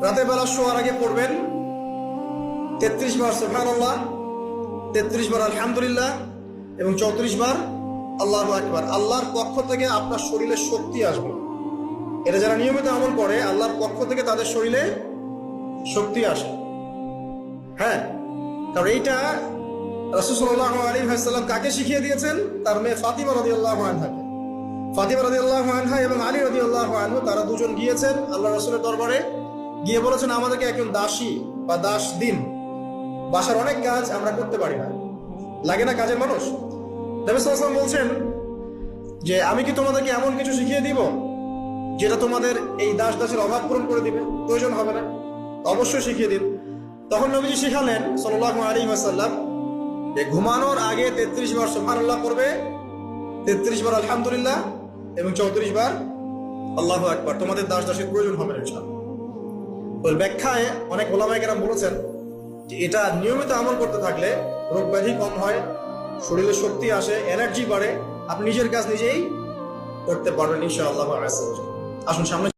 রাতের বেলা শোয়ার আগে পড়বেন 33 বার সুবহানাল্লাহ, 33 বার আলহামদুলিল্লাহ এবং 34 বার আল্লাহু আকবার। আল্লাহর পক্ষ থেকে আপনার শরীরে শক্তি আসবে। এটা যারা নিয়মিত আমল করে আল্লাহর পক্ষ থেকে তাদের শরীরে শক্তি আসে। হ্যাঁ, কারণ এইটা রাসূল সাল্লাল্লাহু আলাইহি ওয়াসাল্লাম কাকে শিখিয়ে দিয়েছেন? তার মেয়ে ফাতিমা রাদিয়াল্লাহু আনহাকে। ফাতিমা রাদিয়াল্লাহু আনহা এবং আলী রাদিয়াল্লাহু আনহু তারা দুজন গিয়েছেন আল্লাহ রাসূলের দরবারে, গিয়ে বলেছেন আমাদেরকে একজন দাসী বা দাস দিন, বাসার অনেক কাজ আমরা করতে পারি না, লাগে না কাজের মানুষ। নবী সাল্লাল্লাহু আলাইহি ওয়াসাল্লাম বলছেন যে আমি কি তোমাদেরকে এমন কিছু শিখিয়ে দিব যেটা তোমাদের এই দাস দাসের অভাব পূরণ করে দিবে, প্রয়োজন হবে না? অবশ্যই শিখিয়ে দিন। তখন নবীজি শিখালেন সাল্লাল্লাহু আলাইহি ওয়াসাল্লাম যে ঘুমানোর আগে 33 বার সুবহানাল্লাহ পড়বে, 33 বার আলহামদুলিল্লাহ এবং 34 বার আল্লাহু আকবার। তোমাদের দাস দাসের প্রয়োজন হবে না ইনশাআল্লাহ। ওর ব্যাখ্যায় অনেক ওলামায়ে কেরাম বলেছেন যে এটা নিয়মিত আমল করতে থাকলে রোগ ব্যাধি কম হয়, শরীরে শক্তি আসে, এনার্জি বাড়ে, আপনি নিজের কাজ নিজেই করতে পারবেন ইনশাআল্লাহ। আসুন সামনে